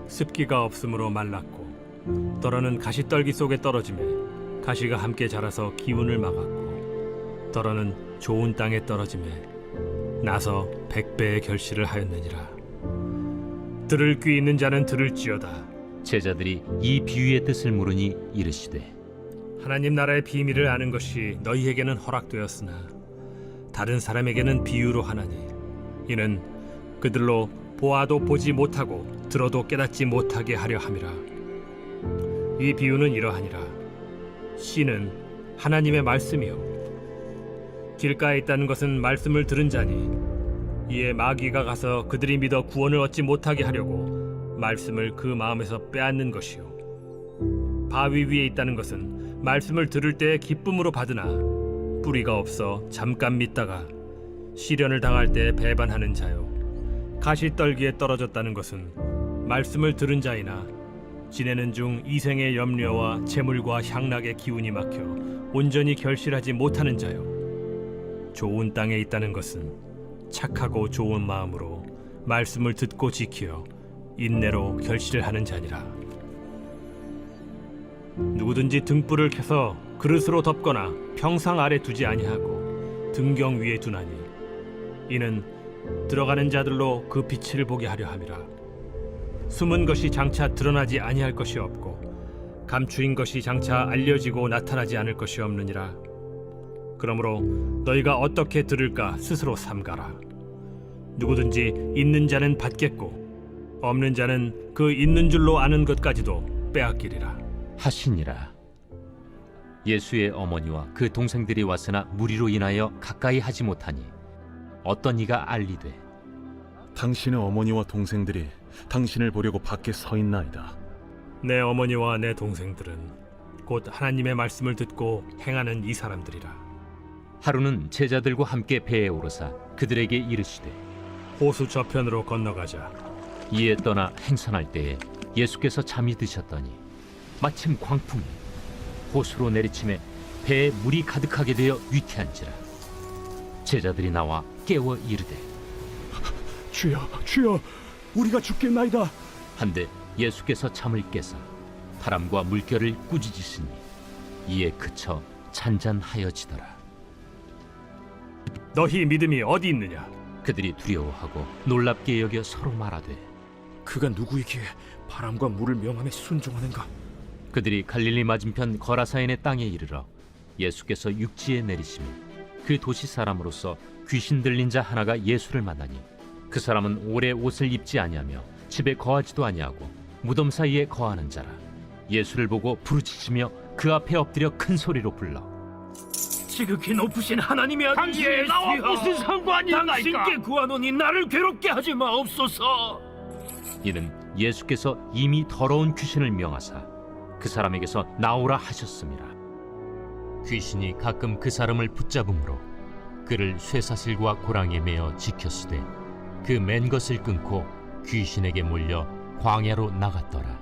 습기가 없으므로 말랐고 더러는 가시떨기 속에 떨어짐에 가시가 함께 자라서 기운을 막았고 더러는 좋은 땅에 떨어짐에 나서 100배의 결실을 하였느니라. 들을 귀 있는 자는 들을지어다. 제자들이 이 비유의 뜻을 물으니 이르시되 하나님 나라의 비밀을 아는 것이 너희에게는 허락되었으나 다른 사람에게는 비유로 하나니 이는 그들로 보아도 보지 못하고 들어도 깨닫지 못하게 하려 함이라. 이 비유는 이러하니라. 씨는 하나님의 말씀이요 길가에 있다는 것은 말씀을 들은 자니 이에 마귀가 가서 그들이 믿어 구원을 얻지 못하게 하려고 말씀을 그 마음에서 빼앗는 것이요 바위 위에 있다는 것은 말씀을 들을 때에 기쁨으로 받으나 뿌리가 없어 잠깐 믿다가 시련을 당할 때 배반하는 자요 가시떨기에 떨어졌다는 것은 말씀을 들은 자이나 지내는 중 이생의 염려와 재물과 향락의 기운이 막혀 온전히 결실하지 못하는 자요 좋은 땅에 있다는 것은 착하고 좋은 마음으로 말씀을 듣고 지키어 인내로 결실을 하는 자니라. 누구든지 등불을 켜서 그릇으로 덮거나 평상 아래 두지 아니하고 등경 위에 두나니 이는 들어가는 자들로 그 빛을 보게 하려 함이라. 숨은 것이 장차 드러나지 아니할 것이 없고 감추인 것이 장차 알려지고 나타나지 않을 것이 없느니라. 그러므로 너희가 어떻게 들을까 스스로 삼가라. 누구든지 있는 자는 받겠고 없는 자는 그 있는 줄로 아는 것까지도 빼앗기리라 하시니라. 예수의 어머니와 그 동생들이 왔으나 무리로 인하여 가까이 하지 못하니 어떤 이가 알리되 당신의 어머니와 동생들이 당신을 보려고 밖에 서 있나이다. 내 어머니와 내 동생들은 곧 하나님의 말씀을 듣고 행하는 이 사람들이라. 하루는 제자들과 함께 배에 오르사 그들에게 이르시되 호수 저편으로 건너가자. 이에 떠나 행선할 때에 예수께서 잠이 드셨더니 마침 광풍이 호수로 내리침에 배에 물이 가득하게 되어 위태한지라. 제자들이 나와 깨워 이르되 주여, 주여, 우리가 죽겠나이다. 한데 예수께서 잠을 깨사 바람과 물결을 꾸짖으시니 이에 그쳐 잔잔하여지더라. 너희 믿음이 어디 있느냐? 그들이 두려워하고 놀랍게 여겨 서로 말하되 그가 누구이기에 바람과 물을 명함에 순종하는가? 그들이 갈릴리 맞은편 거라사인의 땅에 이르러 예수께서 육지에 내리시며 그 도시 사람으로서 귀신 들린 자 하나가 예수를 만나니 그 사람은 오래 옷을 입지 아니하며 집에 거하지도 아니하고 무덤 사이에 거하는 자라. 예수를 보고 부르짖으며 그 앞에 엎드려 큰 소리로 불러 지극히 높으신 하나님의 아들 당신이 나와 무슨 상관이 있나이까? 당신께 구하노니 나를 괴롭게 하지 마옵소서. 이는 예수께서 이미 더러운 귀신을 명하사 그 사람에게서 나오라 하셨습니다. 귀신이 가끔 그 사람을 붙잡음으로 그를 쇠사슬과 고랑에 매어 지켰으되 그 맨 것을 끊고 귀신에게 몰려 광야로 나갔더라.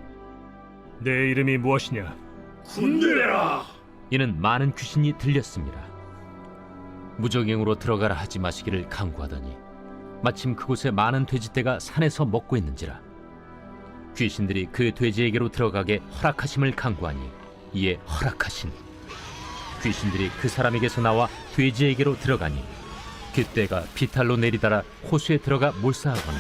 내 이름이 무엇이냐? 군대라. 이는 많은 귀신이 들렸습니다. 무적행으로 들어가라 하지 마시기를 강구하더니 마침 그곳에 많은 돼지떼가 산에서 먹고 있는지라. 귀신들이 그 돼지에게로 들어가게 허락하심을 강구하니 이에 허락하신. 귀신들이 그 사람에게서 나와 돼지에게로 들어가니 그때가 비탈로 내리다라 호수에 들어가 몰사하거나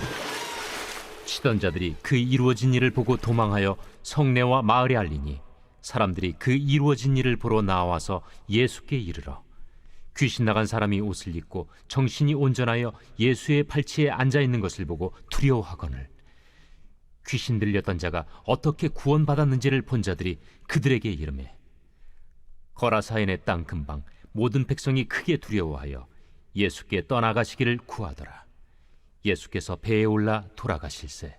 치던 자들이 그 이루어진 일을 보고 도망하여 성내와 마을에 알리니 사람들이 그 이루어진 일을 보러 나와서 예수께 이르러 귀신 나간 사람이 옷을 입고 정신이 온전하여 예수의 팔치에 앉아 있는 것을 보고 두려워하거늘 귀신 들렸던 자가 어떻게 구원받았는지를 본 자들이 그들에게 이르매 거라사인의 땅 근방 모든 백성이 크게 두려워하여 예수께 떠나가시기를 구하더라. 예수께서 배에 올라 돌아가실세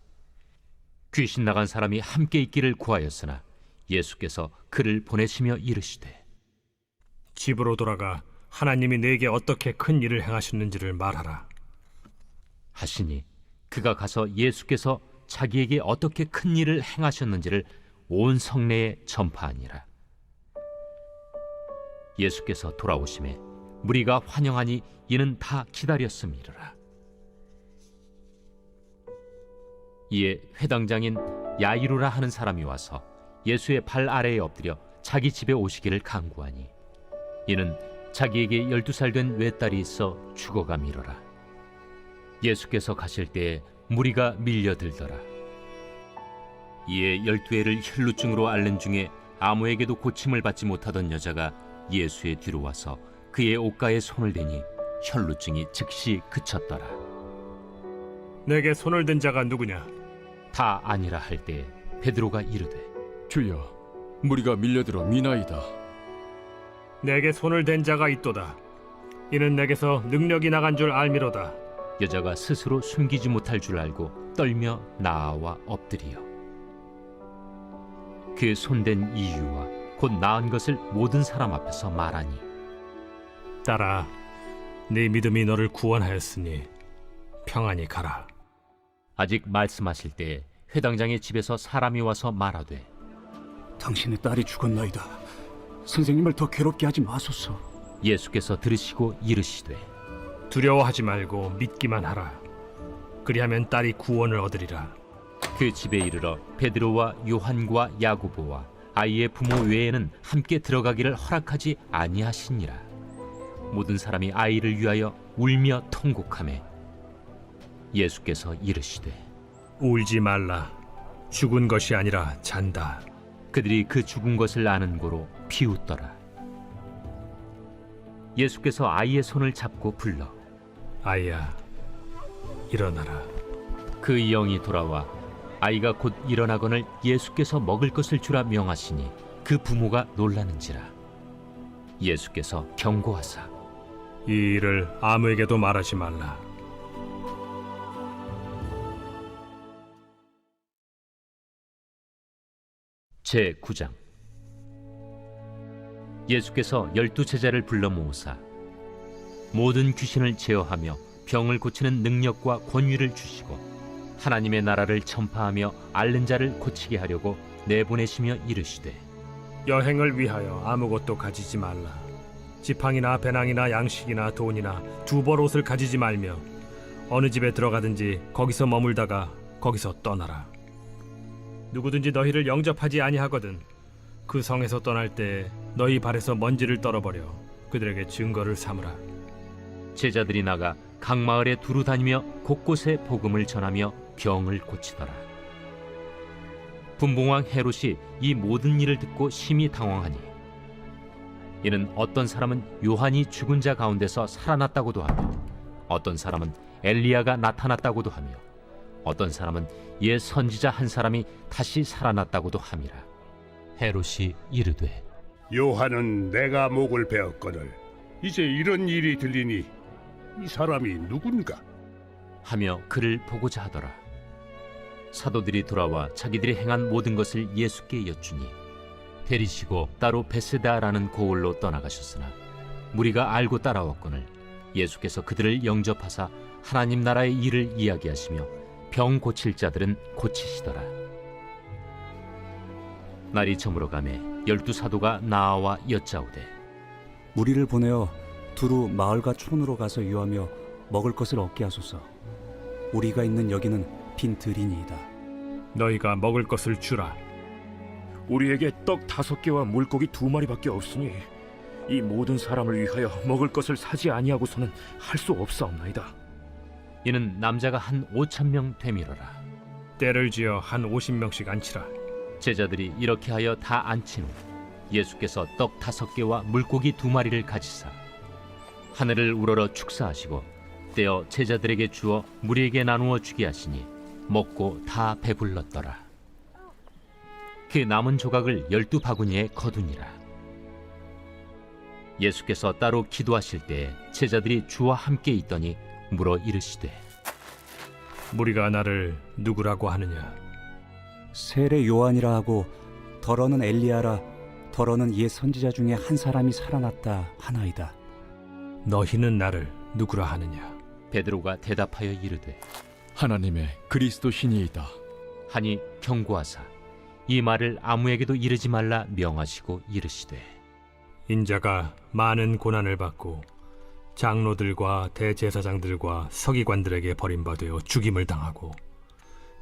귀신 나간 사람이 함께 있기를 구하였으나 예수께서 그를 보내시며 이르시되 집으로 돌아가 하나님이 네게 어떻게 큰 일을 행하셨는지를 말하라 하시니 그가 가서 예수께서 자기에게 어떻게 큰 일을 행하셨는지를 온 성내에 전파하니라. 예수께서 돌아오심에 무리가 환영하니 이는 다 기다렸음이라. 이에 회당장인 야이루라 하는 사람이 와서 예수의 발 아래에 엎드려 자기 집에 오시기를 간구하니 이는 자기에게 12살 된 외딸이 있어 죽어가미러라. 예수께서 가실 때에 무리가 밀려들더라. 이에 12해를 혈루증으로 앓는 중에 아무에게도 고침을 받지 못하던 여자가 예수의 뒤로 와서 그의 옷가에 손을 대니 혈루증이 즉시 그쳤더라. 내게 손을 댄 자가 누구냐? 다 아니라 할 때 베드로가 이르되 주여, 무리가 밀려들어 미나이다. 내게 손을 댄 자가 있도다. 이는 내게서 능력이 나간 줄 알미로다. 여자가 스스로 숨기지 못할 줄 알고 떨며 나아와 엎드리어 그 손댄 이유와 곧 나은 것을 모든 사람 앞에서 말하니 딸아, 네 믿음이 너를 구원하였으니 평안히 가라. 아직 말씀하실 때에 회당장의 집에서 사람이 와서 말하되 당신의 딸이 죽었나이다. 선생님을 더 괴롭게 하지 마소서. 예수께서 들으시고 이르시되 두려워하지 말고 믿기만 하라. 그리하면 딸이 구원을 얻으리라. 그 집에 이르러 베드로와 요한과 야고보와 아이의 부모 외에는 함께 들어가기를 허락하지 아니하시니라. 모든 사람이 아이를 위하여 울며 통곡하매 예수께서 이르시되 울지 말라. 죽은 것이 아니라 잔다. 그들이 그 죽은 것을 아는 고로 비웃더라. 예수께서 아이의 손을 잡고 불러 아이야, 일어나라. 그 영이 돌아와 아이가 곧 일어나거늘 예수께서 먹을 것을 주라 명하시니 그 부모가 놀라는지라. 예수께서 경고하사 이 일을 아무에게도 말하지 말라. 제9장. 예수께서 12제자를 불러 모으사 모든 귀신을 제어하며 병을 고치는 능력과 권위를 주시고 하나님의 나라를 전파하며 앓는 자를 고치게 하려고 내보내시며 이르시되 여행을 위하여 아무것도 가지지 말라. 지팡이나 배낭이나 양식이나 돈이나 두벌 옷을 가지지 말며 어느 집에 들어가든지 거기서 머물다가 거기서 떠나라. 누구든지 너희를 영접하지 아니하거든 그 성에서 떠날 때 너희 발에서 먼지를 떨어버려 그들에게 증거를 삼으라. 제자들이 나가 각 마을에 두루 다니며 곳곳에 복음을 전하며 병을 고치더라. 분봉왕 헤롯이 이 모든 일을 듣고 심히 당황하니 이는 어떤 사람은 요한이 죽은 자 가운데서 살아났다고도 하며 어떤 사람은 엘리야가 나타났다고도 하며 어떤 사람은 옛 선지자 한 사람이 다시 살아났다고도 함이라. 헤롯이 이르되 요한은 내가 목을 베었거늘 이제 이런 일이 들리니 이 사람이 누군가? 하며 그를 보고자 하더라. 사도들이 돌아와 자기들이 행한 모든 것을 예수께 여쭈니 데리시고 따로 베세다라는 고을로 떠나가셨으나 무리가 알고 따라왔거늘 예수께서 그들을 영접하사 하나님 나라의 일을 이야기하시며 병 고칠 자들은 고치시더라. 날이 저물어 가매 12사도가 나아와 여짜오되 우리를 보내어 두루 마을과 촌으로 가서 유하며 먹을 것을 얻게 하소서. 우리가 있는 여기는 빈 들이니이다. 너희가 먹을 것을 주라. 우리에게 떡 5개와 물고기 2마리밖에 없으니 이 모든 사람을 위하여 먹을 것을 사지 아니하고서는 할 수 없사옵나이다. 이는 남자가 한 5,000명 되밀어라. 때를 지어 한 50명씩 앉히라. 제자들이 이렇게 하여 다 앉힌 후 예수께서 떡 5개와 물고기 2마리를 가지사 하늘을 우러러 축사하시고 떼어 제자들에게 주어 무리에게 나누어 주게 하시니 먹고 다 배불렀더라. 그 남은 조각을 12바구니에 거두니라. 예수께서 따로 기도하실 때 제자들이 주와 함께 있더니 물어 이르시되 무리가 나를 누구라고 하느냐? 세례 요한이라 하고 더러는 엘리야라 더러는 옛 선지자 중에 한 사람이 살아났다 하나이다. 너희는 나를 누구라 하느냐? 베드로가 대답하여 이르되 하나님의 그리스도 신이이다 하니 경고하사 이 말을 아무에게도 이르지 말라 명하시고 이르시되 인자가 많은 고난을 받고 장로들과 대제사장들과 서기관들에게 버림받아 죽임을 당하고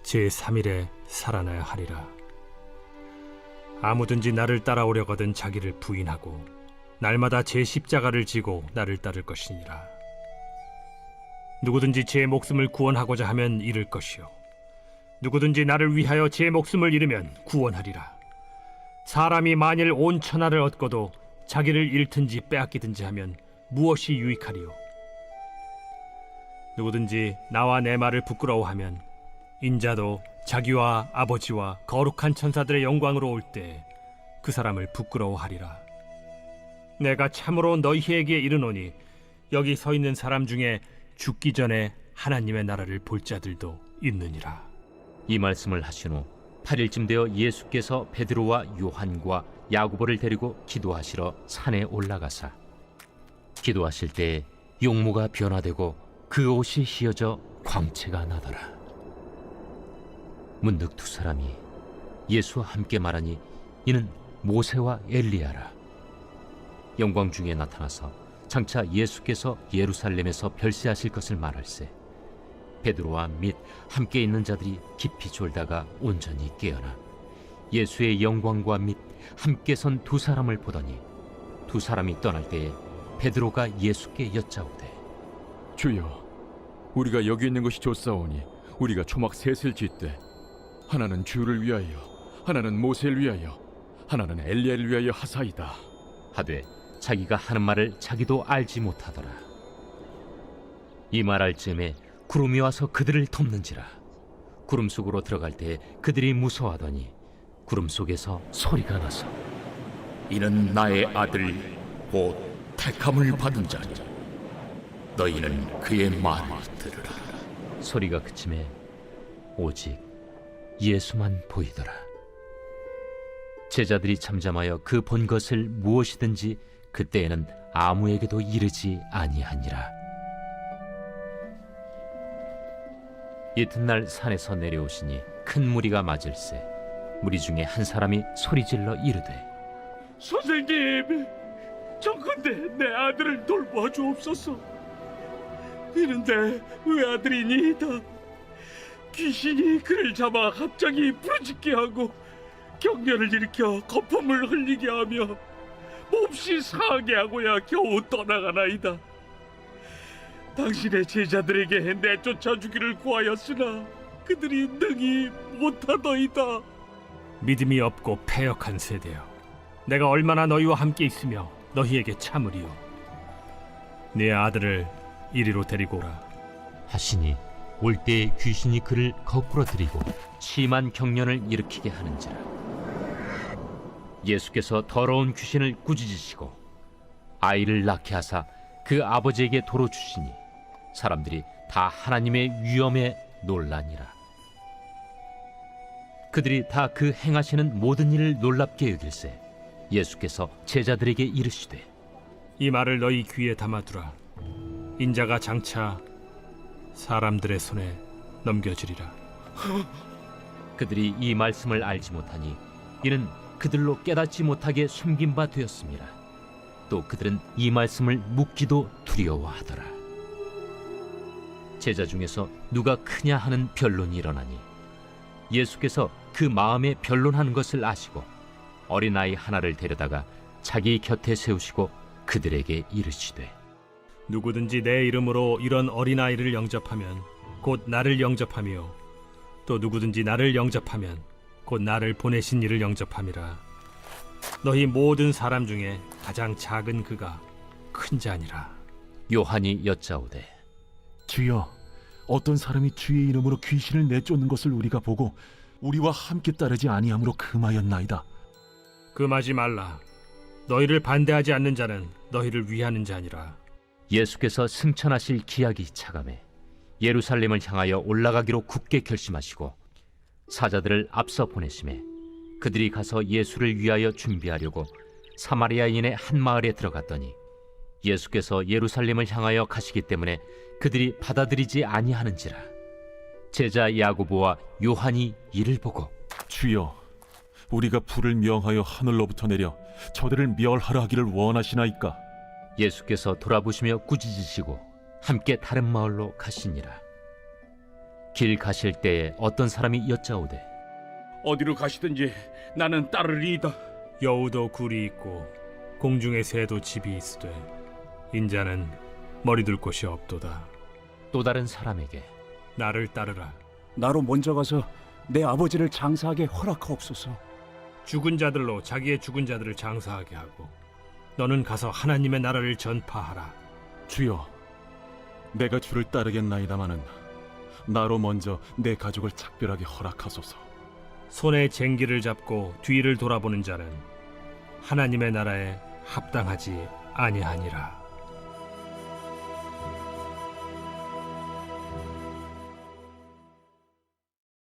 제3일에 살아나야 하리라. 아무든지 나를 따라오려거든 자기를 부인하고 날마다 제 십자가를 지고 나를 따를 것이니라. 누구든지 제 목숨을 구원하고자 하면 잃을 것이요 누구든지 나를 위하여 제 목숨을 잃으면 구원하리라. 사람이 만일 온 천하를 얻고도 자기를 잃든지 빼앗기든지 하면 무엇이 유익하리요? 누구든지 나와 내 말을 부끄러워하면 인자도 자기와 아버지와 거룩한 천사들의 영광으로 올 때 그 사람을 부끄러워하리라. 내가 참으로 너희에게 이르노니 여기 서 있는 사람 중에 죽기 전에 하나님의 나라를 볼 자들도 있느니라. 이 말씀을 하신 후 8일쯤 되어 예수께서 베드로와 요한과 야고보를 데리고 기도하시러 산에 올라가사 기도하실 때 용모가 변화되고 그 옷이 휘어져 광채가 나더라. 문득 두 사람이 예수와 함께 말하니 이는 모세와 엘리야라. 영광 중에 나타나서 장차 예수께서 예루살렘에서 별세하실 것을 말할세 베드로와 및 함께 있는 자들이 깊이 졸다가 온전히 깨어나 예수의 영광과 및 함께 선 두 사람을 보더니 두 사람이 떠날 때에 베드로가 예수께 여짜오되 주여 우리가 여기 있는 것이 좋사오니 우리가 초막 셋을 짓되 하나는 주를 위하여 하나는 모세를 위하여 하나는 엘리야를 위하여 하사이다 하되 자기가 하는 말을 자기도 알지 못하더라. 이 말할 즈음에 구름이 와서 그들을 덮는지라. 구름 속으로 들어갈 때 그들이 무서워하더니 구름 속에서 소리가 나서 이는 나의 아들 곧 택함을 받은 자니 너희는 그의 말을 들으라. 소리가 그침에 오직 예수만 보이더라. 제자들이 잠잠하여 그 본 것을 무엇이든지 그때에는 아무에게도 이르지 아니하니라. 이튿날 산에서 내려오시니 큰 무리가 맞을세. 무리 중에 한 사람이 소리질러 이르되, 선생님, 정컨대 내 아들을 돌봐주옵소서. 이는 내 외아들이니이다. 귀신이 그를 잡아 갑자기 부르짖게 하고 경련을 일으켜 거품을 흘리게 하며 몹시 상하게 하고야 겨우 떠나가나이다. 당신의 제자들에게 내쫓아 주기를 구하였으나 그들이 능히 못하더이다. 믿음이 없고 패역한 세대여, 내가 얼마나 너희와 함께 있으며 너희에게 참으리요. 네 아들을 이리로 데리고 오라 하시니 올 때에 귀신이 그를 거꾸로 들이고 심한 경련을 일으키게 하는지라. 예수께서 더러운 귀신을 꾸짖으시고 아이를 낳게 하사 그 아버지에게 도로 주시니 사람들이 다 하나님의 위엄에 놀라니라. 그들이 다 그 행하시는 모든 일을 놀랍게 여길세 예수께서 제자들에게 이르시되, 이 말을 너희 귀에 담아두라. 인자가 장차 사람들의 손에 넘겨지리라. 그들이 이 말씀을 알지 못하니 이는 그들로 깨닫지 못하게 숨긴 바 되었습니다. 또 그들은 이 말씀을 묻기도 두려워하더라. 제자 중에서 누가 크냐 하는 변론이 일어나니 예수께서 그 마음에 변론하는 것을 아시고 어린아이 하나를 데려다가 자기 곁에 세우시고 그들에게 이르시되, 누구든지 내 이름으로 이런 어린아이를 영접하면 곧 나를 영접하며 또 누구든지 나를 영접하면 곧 나를 보내신 이를 영접함이라. 너희 모든 사람 중에 가장 작은 그가 큰 자니라. 요한이 여짜오되, 주여, 어떤 사람이 주의 이름으로 귀신을 내쫓는 것을 우리가 보고 우리와 함께 따르지 아니함으로 금하였나이다. 금하지 말라. 너희를 반대하지 않는 자는 너희를 위하는 자니라. 예수께서 승천하실 기약이 차감해 예루살렘을 향하여 올라가기로 굳게 결심하시고 사자들을 앞서 보내심에 그들이 가서 예수를 위하여 준비하려고 사마리아인의 한 마을에 들어갔더니 예수께서 예루살렘을 향하여 가시기 때문에 그들이 받아들이지 아니하는지라. 제자 야고보와 요한이 이를 보고, 주여, 우리가 불을 명하여 하늘로부터 내려 저들을 멸하라 하기를 원하시나이까? 예수께서 돌아보시며 꾸짖으시고 함께 다른 마을로 가시니라. 길 가실 때에 어떤 사람이 여짜오되, 어디로 가시든지 나는 따르리이다. 여우도 굴이 있고 공중의 새도 집이 있으되 인자는 머리 둘 곳이 없도다. 또 다른 사람에게, 나를 따르라. 나로 먼저 가서 내 아버지를 장사하게 허락하옵소서. 죽은 자들로 자기의 죽은 자들을 장사하게 하고 너는 가서 하나님의 나라를 전파하라. 주여, 내가 주를 따르겠나이다마는 나로 먼저 내 가족을 작별하게 허락하소서. 손에 쟁기를 잡고 뒤를 돌아보는 자는 하나님의 나라에 합당하지 아니하니라.